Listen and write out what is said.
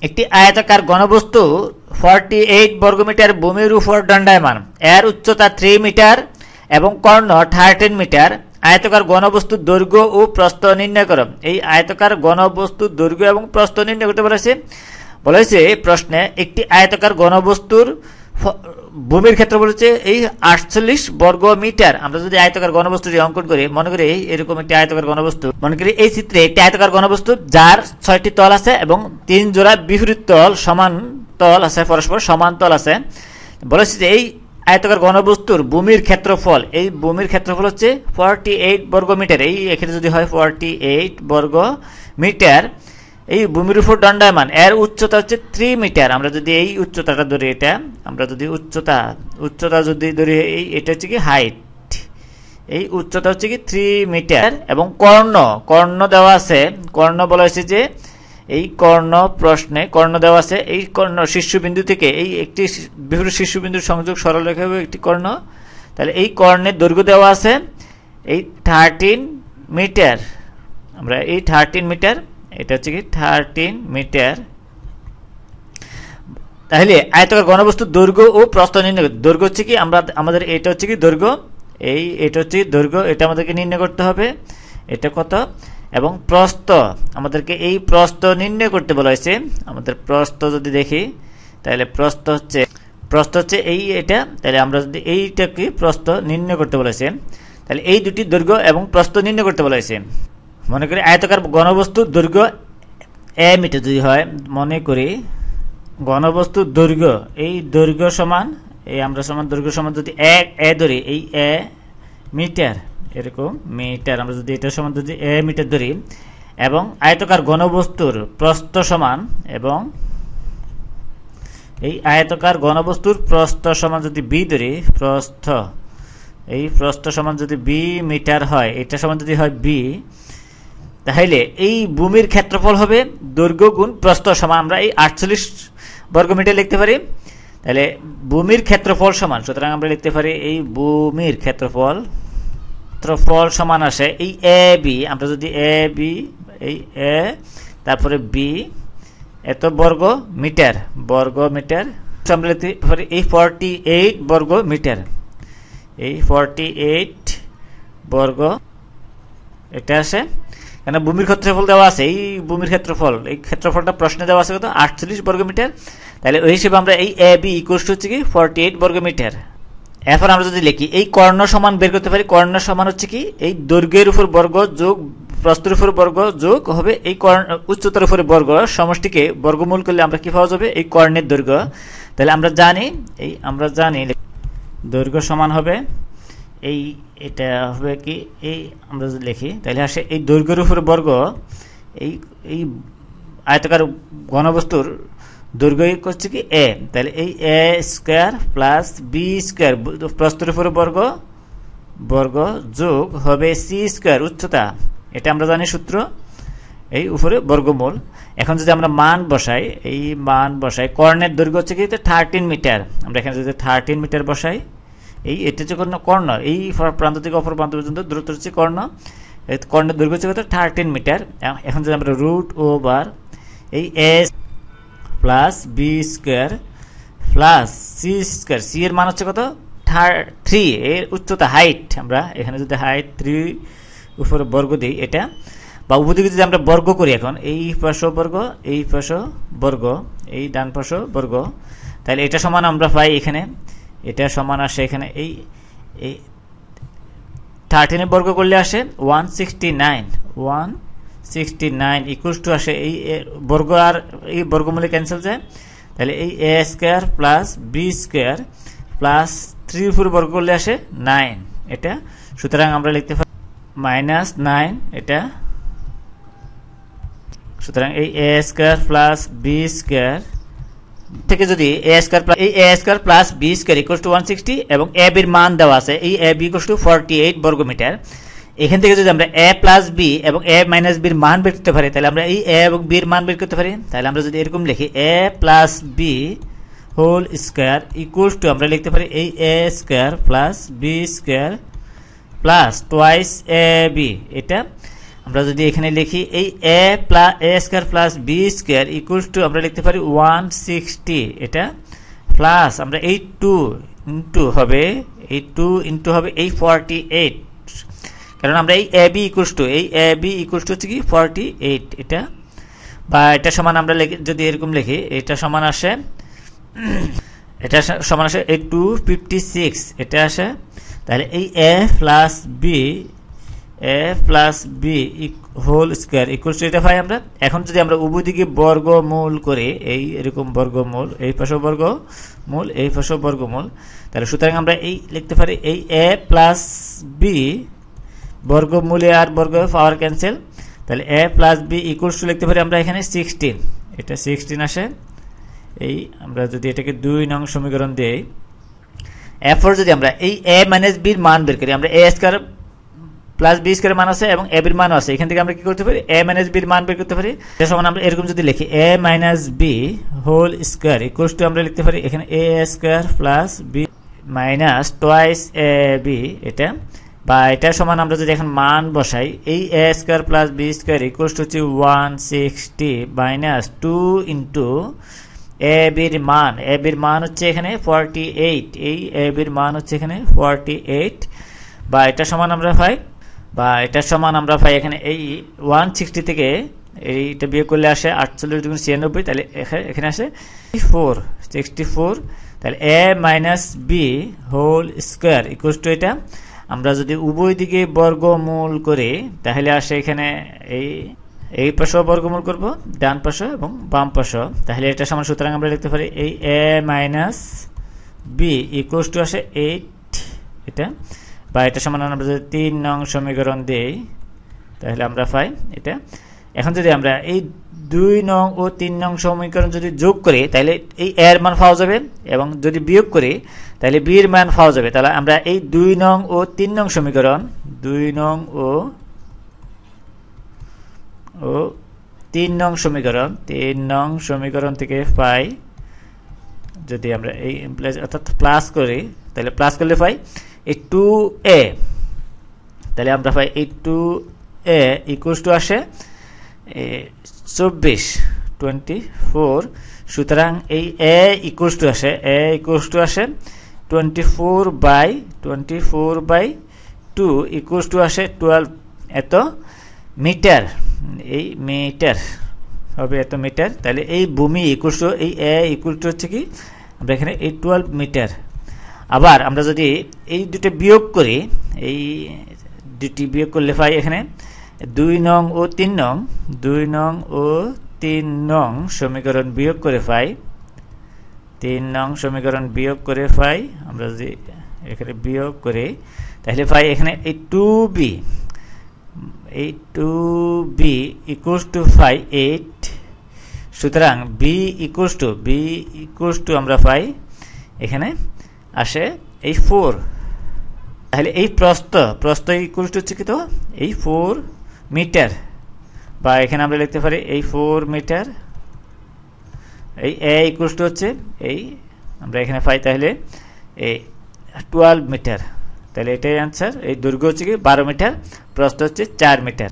একটি আয়তাকার ঘনবস্তু 48 বর্গমিটার ভূমির উপর দণ্ডায়মান। এর উচ্চতা 3 মিটার এবং কর্ণ 13 মিটার। আয়তাকার ঘনবস্তুর দৈর্ঘ্য ও প্রস্থ নির্ণয় করো। এই আয়তাকার ঘনবস্তুর দৈর্ঘ্য এবং প্রস্থ নির্ণয় করতে বলেছে প্রশ্নে একটি আয়তাকার ঘনবস্তুর ভূমির ক্ষেত্রফল হচ্ছে এই 48 বর্গ মিটার। আমরা যদি আয়তাকার ঘনবস্তুটি অঙ্কন করি, মনে করি এরকম একটি আয়তাকার ঘনবস্তু, মনে করি এই চিত্রে একটি আয়তাকার ঘনবস্তু যার 6টি তল আছে এবং 3 জোড়া বিপরীত তল সমান তল আছে, পরস্পর সমান তল আছে। বলেছে যে এই আয়তাকার ঘনবস্তুর ভূমির ক্ষেত্রফল, এই ভূমির ক্ষেত্রফল হচ্ছে 48 বর্গ মিটার। এই এখানে যদি হয় 48 বর্গ মিটার, এই ভূমির উপর দণ্ডায়মান। এর উচ্চতা হচ্ছে 3 মিটার। আমরা যদি এই উচ্চতাটা ধরি, এটা আমরা যদি উচ্চতা যদি ধরি, এটা হচ্ছে কি হাইট, এই উচ্চতা হচ্ছে কি 3 মিটার। এবং কর্ণ দেওয়া আছে। কর্ণ বলা হয়েছে যে এই কর্ণ প্রশ্নে কর্ণ দেওয়া আছে। এই কর্ণ শীর্ষবিন্দু থেকে এই একটি বিভিন্ন শীর্ষবিন্দুর সংযোগ সরলরেখা হবে একটি কর্ণ। তাহলে এই কর্ণের দৈর্ঘ্য দেওয়া আছে এই 13 মিটার। আমরা এই 13 মিটার, এটা হচ্ছে কি 13 মিটার। তাহলে আয়তাকার ঘনবস্তুর দৈর্ঘ্য ও প্রস্থ নির্ণয়। দৈর্ঘ্য হচ্ছে কি আমাদের এটা হচ্ছে কি দৈর্ঘ্য, এটা হচ্ছে দৈর্ঘ্য, এটা আমাদেরকে নির্ণয় করতে হবে এটা কত, এবং প্রস্থ আমাদেরকে এই প্রস্থ নির্ণয় করতে বলা হয়েছে। আমাদের প্রস্থ যদি দেখি, তাহলে প্রস্থ হচ্ছে এই এটা। তাহলে আমরা যদি এইটাকে প্রস্থ নির্ণয় করতে বলেছে, তাহলে এই দুটি দৈর্ঘ্য এবং প্রস্থ নির্ণয় করতে বলা হয়েছে। মনে করি আয়তাকার ঘনবস্তুর দৈর্ঘ্য এ মিটার যদি হয়, মনে করি ঘনবস্তুর দৈর্ঘ্য, এই দৈর্ঘ্য সমান এই আমরা সমান দৈর্ঘ্য সমান যদি এ ধরি, এই এ মিটার, এরকম মিটার, আমরা যদি এটা সমান যদি এ মিটার ধরি, এবং আয়তাকার ঘনবস্তুর প্রস্থ সমান, এবং এই আয়তাকার ঘনবস্তুর প্রস্থ সমান যদি বি ধরি, প্রস্থ এই প্রস্থ সমান যদি বি মিটার হয়, এটা সমান যদি হয় বি, তাহলে এই ভূমির ক্ষেত্রফল হবে দৈর্ঘ্য গুণ প্রস্থ সমান আমরা এই 48 বর্গমিটার লিখতে পারি। তাহলে ভূমির ক্ষেত্রফল সমান, সুতরাং আমরা লিখতে পারি এই ভূমির ক্ষেত্রফল সমান আসে এই এ বি। আমরা যদি এ বি, এই এ তারপরে বি এত বর্গ মিটার আমরা লিখতে পারি এই 48 বর্গ মিটার। এই 48 বর্গ এটা আসে, কেন ভূমির ক্ষেত্রফল দেওয়া আছে। এই ভূমির ক্ষেত্রফল, এই ক্ষেত্রফলটা প্রশ্নে দেওয়া আছে কত, 48 বর্গ মিটার। তাহলে ওই হিসেবে আমরা এই এ বি ইকুয়াল টু হচ্ছে কি 48 বর্গ মিটার। এখন আমরা যদি লিখি এই কর্ণ সমান বের করতে পারি। কর্ণ সমান হচ্ছে কি এই দৈর্ঘ্যের উপর বর্গ যোগ প্রস্থের উপর বর্গ যোগ হবে এই উচ্চতার উপরে বর্গ, সমষ্টিকে বর্গমূল করলে আমরা কি পাওয়া যাবে, এই কর্ণের দৈর্ঘ্য। তাহলে আমরা জানি দৈর্ঘ্য সমান হবে এই, এটা হবে কি এই আমরা যদি লিখি, তাহলে আসে এই দৈর্ঘ্যের উপর বর্গ, এই আয়তাকার ঘনবস্তুর দৈর্ঘ্য হচ্ছে কি এ। তাহলে এই A square plus B square প্রস্থের উপরে বর্গ যোগ হবে সি স্কয়ার উচ্চতা, এটা আমরা জানি সূত্র, এই উপরে বর্গমূল। এখন যদি আমরা মান বসাই, কর্ণের দৈর্ঘ্য হচ্ছে কি 13 মিটার। আমরা এখানে যদি 13 মিটার বসাই, এই এটা হচ্ছে কর্ণ, এই প্রান্ত থেকে অপর প্রান্ত পর্যন্ত দূরত্ব হচ্ছে কর্ণ। কর্ণের দৈর্ঘ্য হচ্ছে কত, 13 মিটার। এখন যদি আমরা রুট ওভার এই S plus B square plus C square, C এর মান হচ্ছে কত 3, এর উচ্চতা হাইট, আমরা এখানে যদি হাইট 3 উপরে বর্গ দিই এটা, বা উভয়দিকে যদি আমরা বর্গ করি, এখন এই পাশও বর্গ, এই পাশও বর্গ, এই ডান পাশও বর্গ, তাহলে এটা সমান আমরা পাই এখানে, এটা সমান আসে এখানে এই 13 বর্গ করলে আসে 169 ইকুয়ালস টু আসে এই বর্গ আর এই বর্গমূলে ক্যান্সেল যায়। তাহলে এই A square plus B square plus 3 উপর বর্গ করলে আসে 9 এটা। সুতরাং আমরা লিখতে পারি -9 এটা। সুতরাং এই A square plus B square থেকে যদি A square plus B square equals to 160 এবং এ বির মান দেওয়া আছে এই এ বি ইকুয়ালস টু 48 বর্গমিটার, এখান থেকে যদি আমরা এ প্লাস বি এবং এ মাইনাস বির মান বের করতে পারি, তাহলে আমরা এই এ এবং বি এর মান বের করতে পারি। তাহলে আমরা যদি এরকম লিখি A plus B whole square equals to, আমরা লিখতে পারি এই A square plus B square plus twice A B, এটা আমরা যদি এখানে লিখি এই a square plus B square equals to আমরা লিখতে পারি 160, এটা প্লাস আমরা এই 2 ইনটু হবে এই 2 ইনটু হবে এই 48, কারণ আমরা এই ab ইকুয়ালস টু হচ্ছে কি 48, এটা বা এটা সমান আমরা যদি এরকম লিখি এটা সমান আসে এটা সমান আসে এই 256, এটা আসে তাহলে এই a plus B whole square equals to এটা পাই আমরা। এখন যদি আমরা উভয় দিকে বর্গমূল করে এই এরকম বর্গমূল, এই পাশে বর্গমূল, এই পাশে বর্গমূল, তাহলে সুতরাং আমরা এই লিখতে পারি এই a প্লাস বি বর্গমূলে আর বর্গ পাওয়ার ক্যান্সেল, তাহলে a plus B equals to লিখতে পারি আমরা এখানে 16, এটা 16 আসে। এই আমরা যদি এটাকে 2 নং সমীকরণ দেই, এরপর যদি আমরা এই a মাইনাস b এর মান বের করি, আমরা a square plus B square মান আছে এবং a এর মানও আছে, এখান থেকে আমরা কি করতে পারি a মাইনাস b এর মান বের করতে পারি। এটা সমান আমরা এরকম যদি লিখি a minus b whole square equals to আমরা লিখতে পারি এখানে a square plus b minus twice ab, এটা বা এটা সমান আমরা যদি এখন মান বসাই এই a square plus b square equals two হচ্ছে 160 মাইনাস 2 ইনটু ab এর মান হচ্ছে এখানে 48, এই ab এর মান হচ্ছে এখানে 48, বা এটা সমান আমরা পাই এখানে এই 160 থেকে এইটা বিয়োগ করলে আসে 48 গুণ 96, তাহলে এখানে আসে 64, তাহলে a minus B whole square equals to এটা আমরা যদি উভয় দিকে বর্গমূল করি তাহলে আসে এখানে এই পাশে বর্গমূল করব, ডান পাশে এবং বাম পাশে, তাহলে এটা সমান সুতরাং আমরা লিখতে পারি এই a minus B equals to আসে 8, এটা বা এটা সমান আমরা যদি 3 নং সমীকরণ দেই তাহলে আমরা পাই এটা। এখন যদি আমরা এই 2 নং ও 3 নং সমীকরণ যদি যোগ করি তাহলে এই a এর মান পাওয়া যাবে, এবং যদি বিয়োগ করি তাহলে b এর মান পাওয়া যাবে। তাহলে আমরা এই 2 নং ও 3 নং সমীকরণ 2 নং ও 3 নং সমীকরণ থেকে পাই, যদি আমরা এই অর্থাৎ প্লাস করি তাহলে প্লাস করলে পাই এই 2a, তাহলে আমরা পাই এই 2a ইকুয়ালস টু আসে 24, সুতরাং এই a ইকুয়ালস টু আসে 24/2 ইকুয়ালস টু আসে 12 এত মিটার, এই মিটার হবে এত মিটার। তাহলে এই ভূমি ইকুয়ালস টু এই a ইকুয়াল টু হচ্ছে কি আমরা এখানে এই 12 মিটার। আবার আমরা যদি এই দুটো বিয়োগ করি, এই দুটি বিয়োগ করলে পাই এখানে 2 নং ও 3 নং সমীকরণ বিয়োগ করে পাই, 3 নং সমীকরণ বিয়োগ করে পাই আমরা যদি এখানে বিয়োগ করি তাহলে পাই এখানে এই 2b ইকুয়ালস টু 8, সুতরাং b ইকুয়ালস টু আমরা পাই এখানে আসে এই 4, তাহলে এই প্রস্থ ইকুয়ালস টু হচ্ছে কি তো এই 4 মিটার, বা এখানে আমরা লিখতে পারি এই 4 মিটার, এই a ইকুয়ালস টু হচ্ছে এই আমরা এখানে পাই তাহলে এই 12 মিটার, তাহলে এটাই आंसर। এই দৈর্ঘ্য হচ্ছে কি 12 মিটার, প্রস্থ হচ্ছে 4 মিটার।